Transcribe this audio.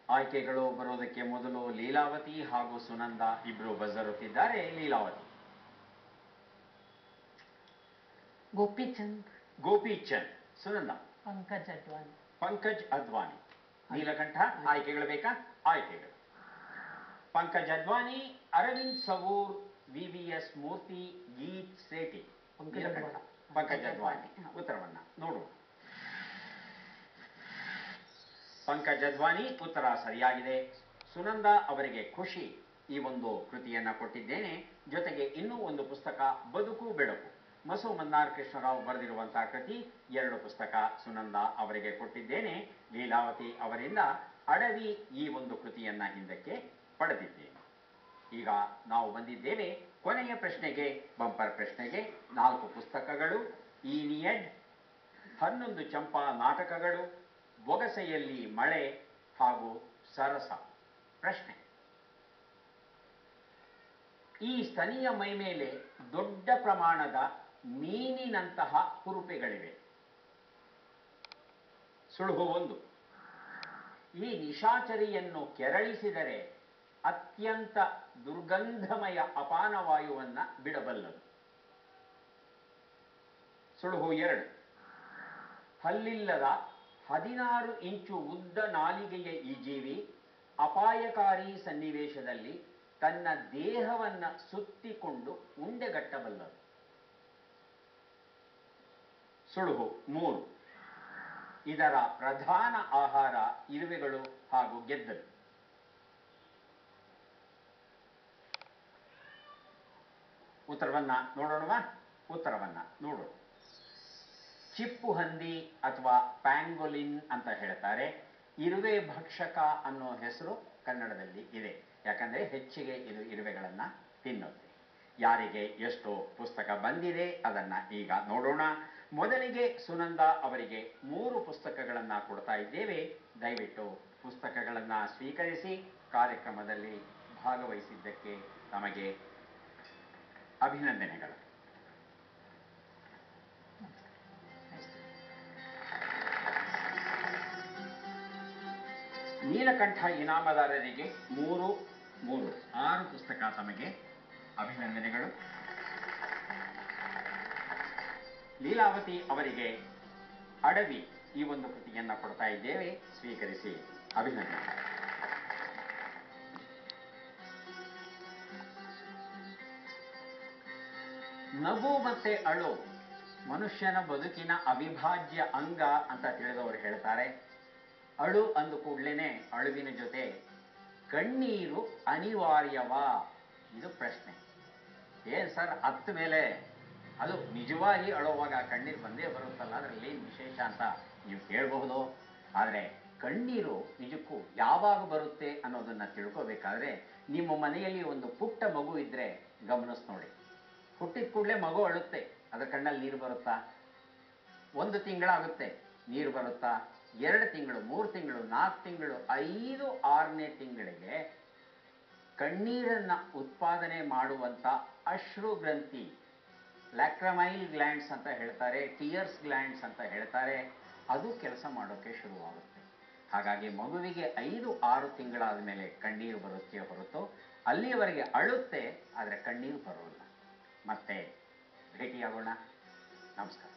ಆಯ್ಕೆಗಳು ಬರೋದಕ್ಕೆ ಮೊದಲು ಲೀಲಾವತಿ ಹಾಗೂ ಸುನಂದ ಇಬ್ರು ಬಜರುತ್ತಿದ್ದಾರೆ. ಲೀಲಾವತಿ. ಗೋಪಿಚಂದ್. ಗೋಪಿಚಂದ್. ಸುನಂದ. ಪಂಕಜ್ ಅಡ್ವಾಣಿ. ಪಂಕಜ್ ಅದ್ವಾನಿ. ನೀಲಕಂಠ. ಆಯ್ಕೆಗಳು ಬೇಕಾ? ಆಯ್ಕೆಗಳು: ಪಂಕಜ್ ಅದ್ವಾನಿ, ಅರವಿಂದ್ ಸವೂರ್, ವಿವಿಎಸ್ ಮೂರ್ತಿ, ಗೀತ್ ಸೇಠಿ. ನೀಲಕಂಠ. ಪಂಕಜ್ ಅದ್ವಾನಿ. ಉತ್ತರವನ್ನ ನೋಡೋಣ. ಪಂಕಜ್ ಅದ್ವಾನಿ ಉತ್ತರ ಸರಿಯಾಗಿದೆ. ಸುನಂದ ಅವರಿಗೆ ಖುಷಿ. ಈ ಒಂದು ಕೃತಿಯನ್ನ ಕೊಟ್ಟಿದ್ದೇನೆ. ಜೊತೆಗೆ ಇನ್ನೂ ಒಂದು ಪುಸ್ತಕ, ಬದುಕು ಬೆಳಕು, ಮಸು ಮನ್ನಾರ್ ಕೃಷ್ಣರಾವ್ ಬರೆದಿರುವಂತಹ ಕೃತಿ. 2 ಪುಸ್ತಕ ಸುನಂದ ಅವರಿಗೆ ಕೊಟ್ಟಿದ್ದೇನೆ. ಲೀಲಾವತಿ ಅವರಿಂದ ಅಡವಿ ಈ ಒಂದು ಕೃತಿಯನ್ನ ಹಿಂದಕ್ಕೆ ಪಡೆದಿದ್ದೇನೆ. ಈಗ ನಾವು ಬಂದಿದ್ದೇವೆ ಕೊನೆಯ ಪ್ರಶ್ನೆಗೆ, ಬಂಪರ್ ಪ್ರಶ್ನೆಗೆ. 4 ಪುಸ್ತಕಗಳು: ಈನಿಯಡ್, 11 ಚಂಪಾ ನಾಟಕಗಳು, ಬೊಗಸೆಯಲ್ಲಿ ಮಳೆ ಹಾಗೂ ಸರಸ. ಪ್ರಶ್ನೆ: ಈ ಸ್ತನಿಯ ಮೈ ಮೇಲೆ ದೊಡ್ಡ ಪ್ರಮಾಣದ ಮೀನಿನಂತಹ ಕುರುಪೆಗಳಿವೆ. ಸುಳುಹು 1: ಈ ನಿಶಾಚರಿಯನ್ನು ಕೆರಳಿಸಿದರೆ ಅತ್ಯಂತ ದುರ್ಗಂಧಮಯ ಅಪಾನವಾಯುವನ್ನ ಬಿಡಬಲ್ಲದು. ಸುಳುಹು 2: ಹಲ್ಲಿಲ್ಲದ 16 ಇಂಚು ಉದ್ದ ನಾಲಿಗೆಯ ಈ ಜೀವಿ ಅಪಾಯಕಾರಿ ಸನ್ನಿವೇಶದಲ್ಲಿ ತನ್ನ ದೇಹವನ್ನ ಸುತ್ತಿಕೊಂಡು ಉಂಡೆಗಟ್ಟಬಲ್ಲದು. ಸುಳುಹು 3: ಇದರ ಪ್ರಧಾನ ಆಹಾರ ಇರುವೆಗಳು ಹಾಗೂ ಗೆದ್ದಲು. ಉತ್ತರವನ್ನ ನೋಡೋಣವಾ? ಉತ್ತರವನ್ನ ನೋಡೋಣ. ಚಿಪ್ಪು ಹಂದಿ ಅಥವಾ ಪ್ಯಾಂಗೋಲಿನ್ ಅಂತ ಹೇಳ್ತಾರೆ. ಇರುವೆ ಭಕ್ಷಕ ಅನ್ನೋ ಹೆಸರು ಕನ್ನಡದಲ್ಲಿ ಇದೆ. ಯಾಕಂದ್ರೆ ಹೆಚ್ಚಿಗೆ ಇದು ಇರುವೆಗಳನ್ನ ತಿನ್ನುತ್ತೆ. ಯಾರಿಗೆ ಎಷ್ಟು ಪುಸ್ತಕ ಬಂದಿದೆ ಅದನ್ನ ಈಗ ನೋಡೋಣ. ಮೊದಲಿಗೆ ಸುನಂದ ಅವರಿಗೆ 3 ಪುಸ್ತಕಗಳನ್ನ ಕೊಡ್ತಾ ಇದ್ದೇವೆ. ದಯವಿಟ್ಟು ಪುಸ್ತಕಗಳನ್ನ ಸ್ವೀಕರಿಸಿ ಕಾರ್ಯಕ್ರಮದಲ್ಲಿ ಭಾಗವಹಿಸಿದ್ದಕ್ಕೆ ತಮಗೆ ಅಭಿನಂದನೆಗಳು. ನೀಲಕಂಠ ಇನಾಮದಾರರಿಗೆ 6 ಪುಸ್ತಕ ತಮಗೆ ಅಭಿನಂದನೆಗಳು. ಲೀಲಾವತಿ ಅವರಿಗೆ ಅಡವಿ ಈ ಒಂದು ಕೃತಿಯನ್ನ ಕೊಡ್ತಾ ಇದ್ದೇವೆ. ಸ್ವೀಕರಿಸಿ ಅಭಿನಂದನೆ. ನಗು ಮತ್ತೆ ಅಳು ಮನುಷ್ಯನ ಬದುಕಿನ ಅವಿಭಾಜ್ಯ ಅಂಗ ಅಂತ ತಿಳಿದವರು ಹೇಳ್ತಾರೆ. ಅಳು ಅಂದ ಕೂಡಲೇ ಅಳುವಿನ ಜೊತೆ ಕಣ್ಣೀರು ಅನಿವಾರ್ಯವಾ? ಇದು ಪ್ರಶ್ನೆ. ಏನ್ ಸರ್, ಅತ್ತ ಮೇಲೆ ಅದು ನಿಜವಾಗಿ ಅಳುವಾಗ ಕಣ್ಣೀರು ಬಂದೇ ಬರುತ್ತಲ್ಲ, ಅದರಲ್ಲಿ ಏನು ವಿಶೇಷ ಅಂತ ನೀವು ಕೇಳಬಹುದು. ಆದರೆ ಕಣ್ಣೀರು ನಿಜಕ್ಕೂ ಯಾವಾಗ ಬರುತ್ತೆ ಅನ್ನೋದನ್ನ ತಿಳ್ಕೋಬೇಕಾದ್ರೆ ನಿಮ್ಮ ಮನೆಯಲ್ಲಿ ಒಂದು ಪುಟ್ಟ ಮಗು ಇದ್ರೆ ಗಮನಿಸ್ ನೋಡಿ. ಹುಟ್ಟಿದ ಕೂಡಲೇ ಮಗು ಅಳುತ್ತೆ, ಅದರ ಕಣ್ಣಲ್ಲಿ ನೀರು ಬರುತ್ತಾ? 1 ತಿಂಗಳಾಗುತ್ತೆ, ನೀರು ಬರುತ್ತಾ? 2 ತಿಂಗಳು, 3 ತಿಂಗಳು, 4 ತಿಂಗಳು, 5, 6ನೇ ತಿಂಗಳಿಗೆ ಕಣ್ಣೀರನ್ನ ಉತ್ಪಾದನೆ ಮಾಡುವಂತ ಅಶ್ರು ಗ್ರಂಥಿ, ಲ್ಯಾಕ್ರಮೈಲ್ ಗ್ಲ್ಯಾಂಡ್ಸ್ ಅಂತ ಹೇಳ್ತಾರೆ, ಟಿಯರ್ಸ್ ಗ್ಲ್ಯಾಂಡ್ಸ್ ಅಂತ ಹೇಳ್ತಾರೆ, ಅದು ಕೆಲಸ ಮಾಡೋಕೆ ಶುರುವಾಗುತ್ತೆ. ಹಾಗಾಗಿ ಮಗುವಿಗೆ 5, 6 ತಿಂಗಳಾದ ಮೇಲೆ ಕಣ್ಣೀರು ಬರುತ್ತೆ ಹೊರತು ಅಲ್ಲಿಯವರೆಗೆ ಅಳುತ್ತೆ, ಆದರೆ ಕಣ್ಣೀರು ಬರೋಲ್ಲ. ಮತ್ತೆ ಭೇಟಿಯಾಗೋಣ. ನಮಸ್ಕಾರ.